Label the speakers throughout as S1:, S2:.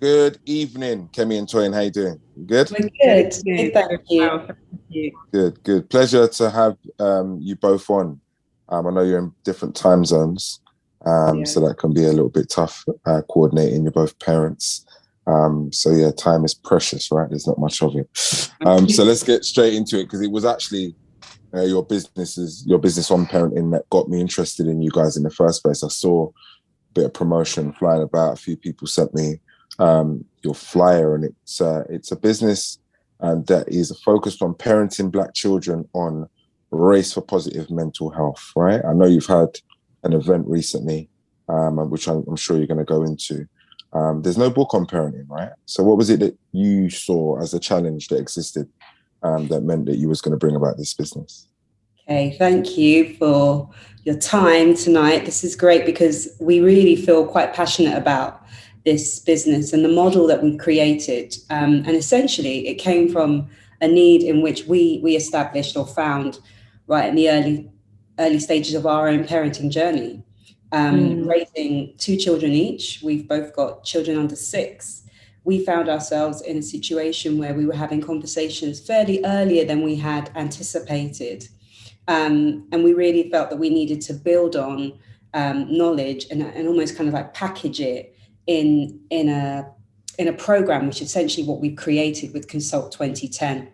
S1: Good evening, Kemi and Toyin. How you doing? Good?
S2: We're good. Good, thank you.
S3: Wow, thank you.
S1: Good. Pleasure to have you both on. I know you're in different time zones, so that can be a little bit tough coordinating. You're both parents. So yeah, time is precious, right? There's not much of it. So let's get straight into it because it was actually your business on parenting that got me interested in you guys in the first place. I saw a bit of promotion flying about. A few people sent me your flyer, and it's a business that is focused on parenting Black children on race for positive mental health, right? I know you've had an event recently, which I'm sure you're going to go into. There's no book on parenting, right? So what was it that you saw as a challenge that existed that meant that you was going to bring about this business?
S2: Okay, thank you for your time tonight. This is great because we really feel quite passionate about this business and the model that we created. And essentially, it came from a need in which we established or found right in the early stages of our own parenting journey. Raising 2 children each, we've both got children under 6. We found ourselves in a situation where we were having conversations fairly earlier than we had anticipated. And we really felt that we needed to build on knowledge and almost kind of like package it in a program, which is essentially what we've created with Consult 2010.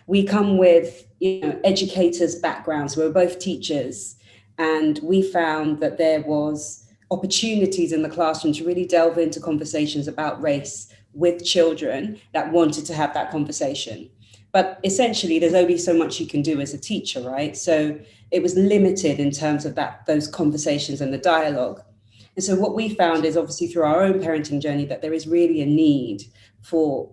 S2: We come with educators' backgrounds. We're both teachers, and we found that there was opportunities in the classroom to really delve into conversations about race with children that wanted to have that conversation. But essentially, there's only so much you can do as a teacher, right? So it was limited in terms of those conversations and the dialogue. And so what we found is obviously through our own parenting journey that there is really a need for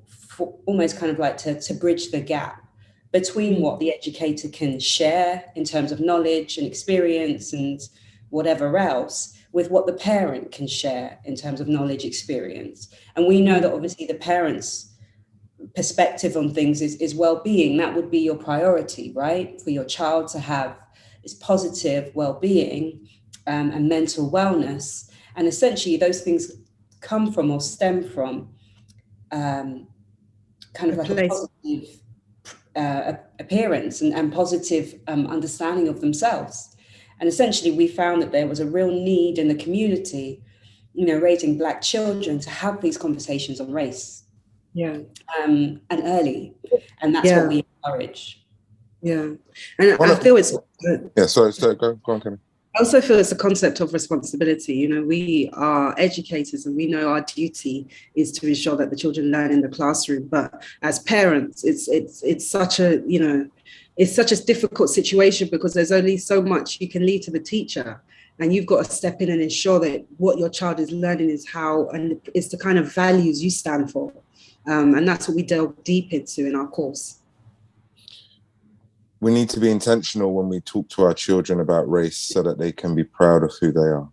S2: almost kind of like to bridge the gap between what the educator can share in terms of knowledge and experience and whatever else with what the parent can share in terms of knowledge experience. And we know that obviously the parents' perspective on things is well-being. That would be your priority, right? For your child to have this positive well-being and mental wellness. And essentially those things come from or stem from kind of like a positive appearance and positive understanding of themselves. And essentially we found that there was a real need in the community, raising Black children to have these conversations on race. And early. And that's what we encourage.
S3: Yeah. And I feel it's...
S1: Sorry, go on, Kemi.
S3: I also feel it's a concept of responsibility. We are educators and we know our duty is to ensure that the children learn in the classroom. But as parents, it's such a, it's such a difficult situation because there's only so much you can leave to the teacher. And you've got to step in and ensure that what your child is learning is it's the kind of values you stand for. And that's what we delve deep into in our course.
S1: We need to be intentional when we talk to our children about race so that they can be proud of who they are,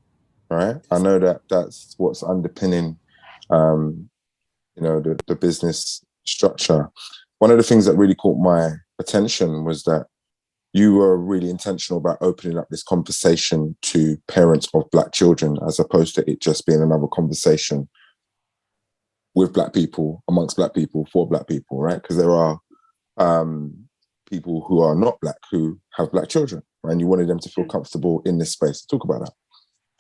S1: right? I know that that's what's underpinning, the business structure. One of the things that really caught my attention was that you were really intentional about opening up this conversation to parents of Black children, as opposed to it just being another conversation with Black people, amongst Black people, for Black people, right? Because there are people who are not Black who have Black children, right? And you wanted them to feel comfortable in this space. Talk about that.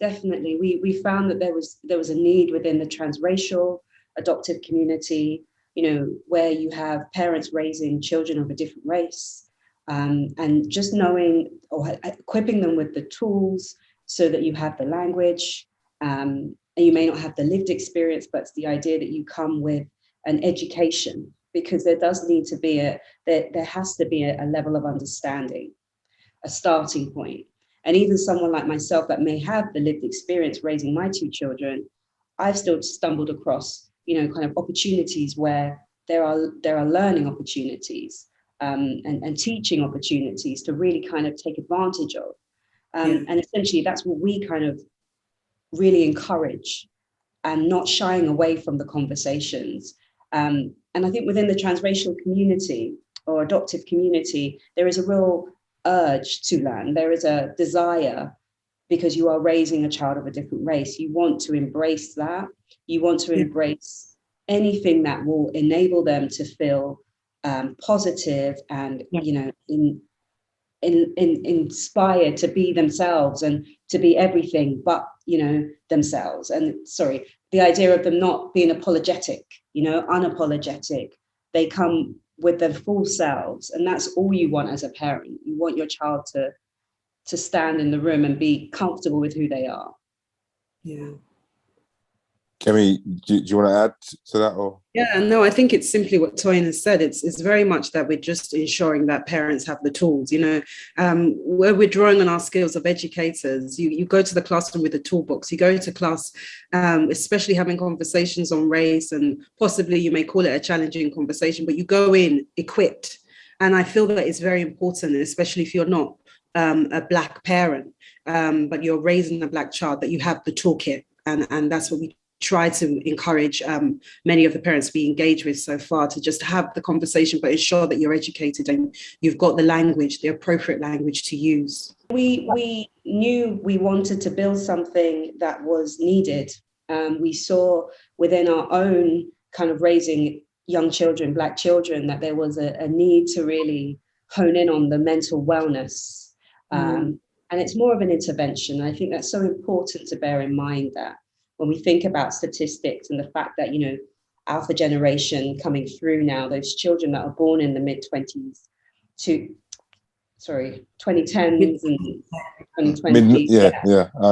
S2: Definitely. We found that there was a need within the transracial adoptive community, where you have parents raising children of a different race, and just knowing or equipping them with the tools so that you have the language, and you may not have the lived experience, but it's the idea that you come with an education, because there does need to be there has to be a level of understanding, a starting point. And even someone like myself that may have the lived experience raising my 2 children, I've still stumbled across, kind of opportunities where there are learning opportunities and teaching opportunities to really kind of take advantage of. And essentially that's what we kind of really encourage, and not shying away from the conversations. And I think within the transracial community or adoptive community, there is a real urge to learn. There is a desire, because you are raising a child of a different race. You want to embrace that. You want to embrace anything that will enable them to feel positive and, inspired to be themselves and to be everything but, themselves. And sorry, the idea of them not being apologetic, unapologetic. They come with their full selves, and that's all you want as a parent. You want your child to stand in the room and be comfortable with who they are.
S3: Yeah.
S1: Kemi, do you want to add to that? Or
S3: Yeah, no, I think it's simply what Toyin has said. It's very much that we're just ensuring that parents have the tools, where we're drawing on our skills of educators. You go to the classroom with a toolbox. You go to class, especially having conversations on race, and possibly you may call it a challenging conversation, but you go in equipped. And I feel that it's very important, especially if you're not a Black parent, but you're raising a Black child, that you have the toolkit. And that's what we try to encourage many of the parents we engage with so far, to just have the conversation, but ensure that you're educated and you've got the language, the appropriate language to use.
S2: We knew we wanted to build something that was needed. We saw within our own kind of raising young children, Black children, that there was a need to really hone in on the mental wellness. And it's more of an intervention. I think that's so important to bear in mind, that when we think about statistics and the fact that, alpha generation coming through now, those children that are born in the mid-20s to, 2010s and 2020s.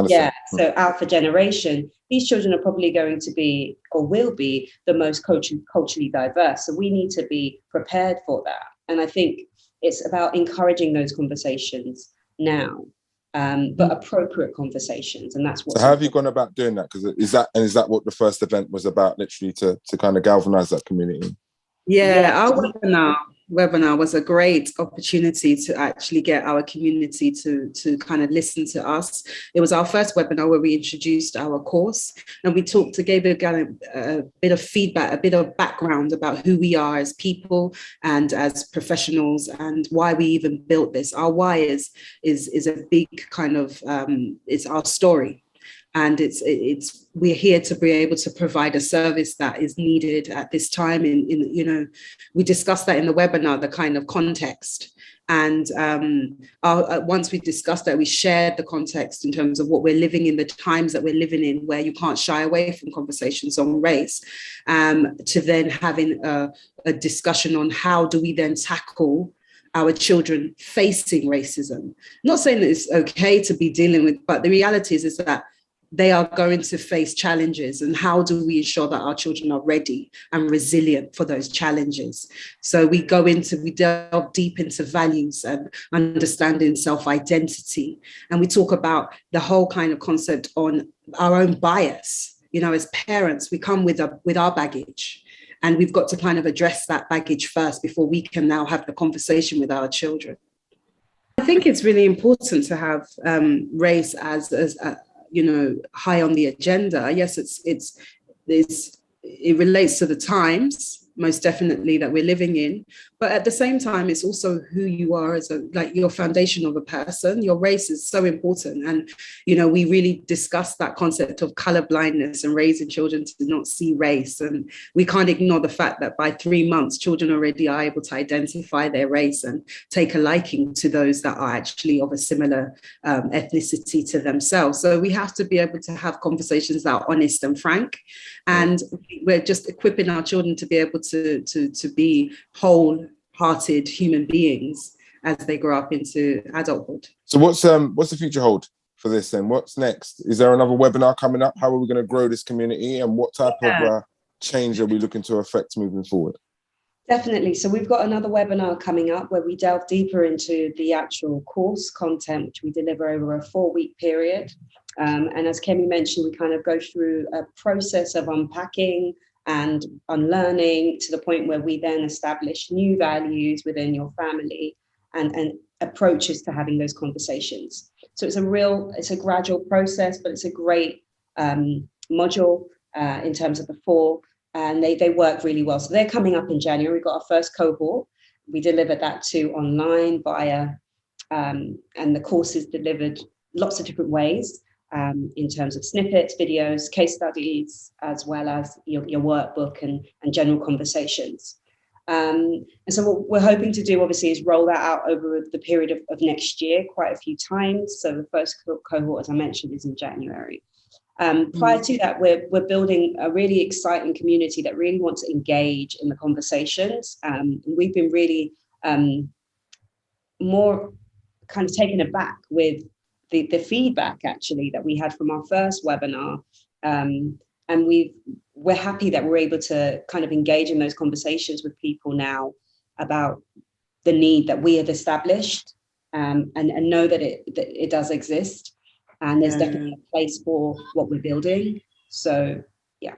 S1: Yeah.
S2: So alpha generation, these children are probably going to be, or will be, the most culturally diverse. So we need to be prepared for that. And I think it's about encouraging those conversations now. But appropriate conversations, and that's what.
S1: So how have you gone about doing that? Because is that what the first event was about, literally to kind of galvanize that community?
S3: Yeah, our webinar was a great opportunity to actually get our community to kind of listen to us. It was our first webinar where we introduced our course, and we talked to give a bit of feedback, a bit of background about who we are as people and as professionals, and why we even built this. Our why is a big kind of it's our story. And we're here to be able to provide a service that is needed at this time. We discussed that in the webinar, the kind of context. And once we discussed that, we shared the context in terms of what we're living in, the times that we're living in, where you can't shy away from conversations on race, to then having a discussion on how do we then tackle our children facing racism. Not saying that it's okay to be dealing with, but the reality is that they are going to face challenges, and how do we ensure that our children are ready and resilient for those challenges? So we delve deep into values and understanding self-identity, and we talk about the whole kind of concept on our own bias. As parents, we come with our baggage, and we've got to kind of address that baggage first before we can now have the conversation with our children. I think it's really important to have race as high on the agenda. Yes, it relates to the times, most definitely, that we're living in, but at the same time, it's also who you are as your foundation of a person. Your race is so important, and we really discussed that concept of color blindness and raising children to not see race. And we can't ignore the fact that by 3 months, children already are able to identify their race and take a liking to those that are actually of a similar ethnicity to themselves. So we have to be able to have conversations that are honest and frank, and we're just equipping our children to be able to be whole-hearted human beings as they grow up into adulthood.
S1: So what's the future hold for this then? What's next? Is there another webinar coming up? How are we going to grow this community, and what type of change are we looking to affect moving forward?
S2: Definitely. So we've got another webinar coming up where we delve deeper into the actual course content, which we deliver over a 4-week period. And as Kemi mentioned, we kind of go through a process of unpacking and unlearning to the point where we then establish new values within your family and approaches to having those conversations. So it's a gradual process, but it's a great module in terms of the 4, and they work really well. So they're coming up in January. We've got our first cohort. We delivered that to online via, and the course is delivered lots of different ways. in terms of snippets, videos, case studies, as well as your workbook and general conversations. And so what we're hoping to do, obviously, is roll that out over the period of next year quite a few times. So the first cohort, as I mentioned, is in January. Prior to that, we're building a really exciting community that really wants to engage in the conversations. We've been really more kind of taken aback with the feedback, actually, that we had from our first webinar. And we're happy that we're able to kind of engage in those conversations with people now about the need that we have established, and know that it does exist. And there's definitely a place for what we're building. So, yeah.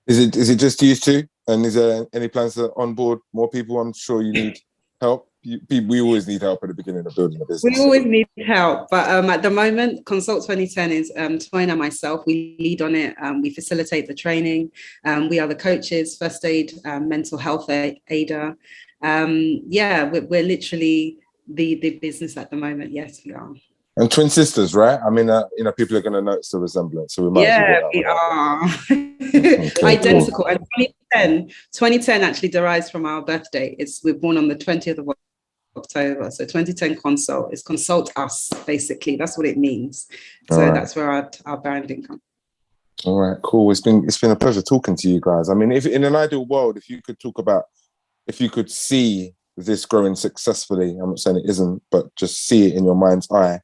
S1: Is it just you two? And is there any plans to onboard more people? I'm sure you need help. We always need help at the beginning of building a business.
S3: We always need help, but at the moment, Consult 2010 is Toyin and myself. We lead on it. We facilitate the training. We are the coaches, first aid, mental health aider. We're literally the business at the moment. Yes, we are.
S1: And twin sisters, right? I mean, people are going to notice the resemblance, so we might.
S3: Yeah, we are identical. Cool. And 2010 actually derives from our birthday. We're born on the 20th of October, so 2010 Consult is consult us, basically. That's what it means. So that's where our branding comes.
S1: All right, cool. It's been a pleasure talking to you guys. I mean, if in an ideal world, if you could see this growing successfully, I'm not saying it isn't, but just see it in your mind's eye.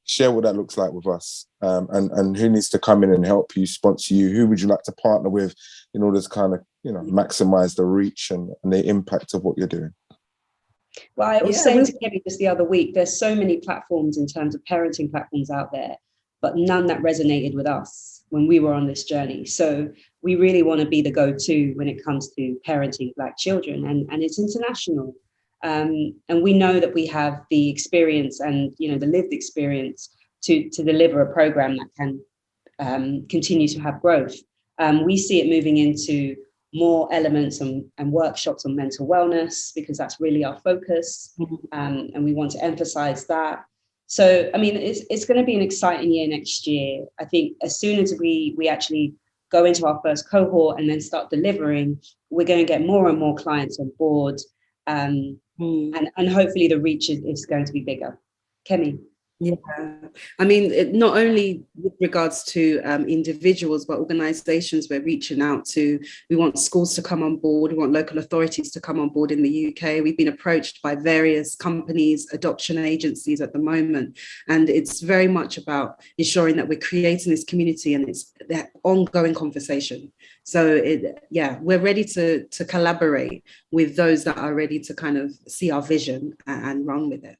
S1: Share what that looks like with us, and who needs to come in and help you, sponsor you. Who would you like to partner with in order to kind of maximize the reach and the impact of what you're doing?
S2: Well, I was saying to Kemi just the other week, there's so many platforms in terms of parenting platforms out there, but none that resonated with us when we were on this journey. So we really want to be the go-to when it comes to parenting Black children, and it's international. And we know that we have the experience and the lived experience to deliver a program that can continue to have growth. We see it moving into more elements and workshops on mental wellness, because that's really our focus, and we want to emphasize that. So, I mean, it's going to be an exciting year next year. I think as soon as we actually go into our first cohort and then start delivering, we're going to get more and more clients on board. And hopefully the reach is going to be bigger. Kemi?
S3: Yeah, I mean, not only with regards to individuals, but organizations we're reaching out to. We want schools to come on board. We want local authorities to come on board in the UK. We've been approached by various companies, adoption agencies at the moment. And it's very much about ensuring that we're creating this community, and it's that ongoing conversation. So we're ready to collaborate with those that are ready to kind of see our vision and run with it.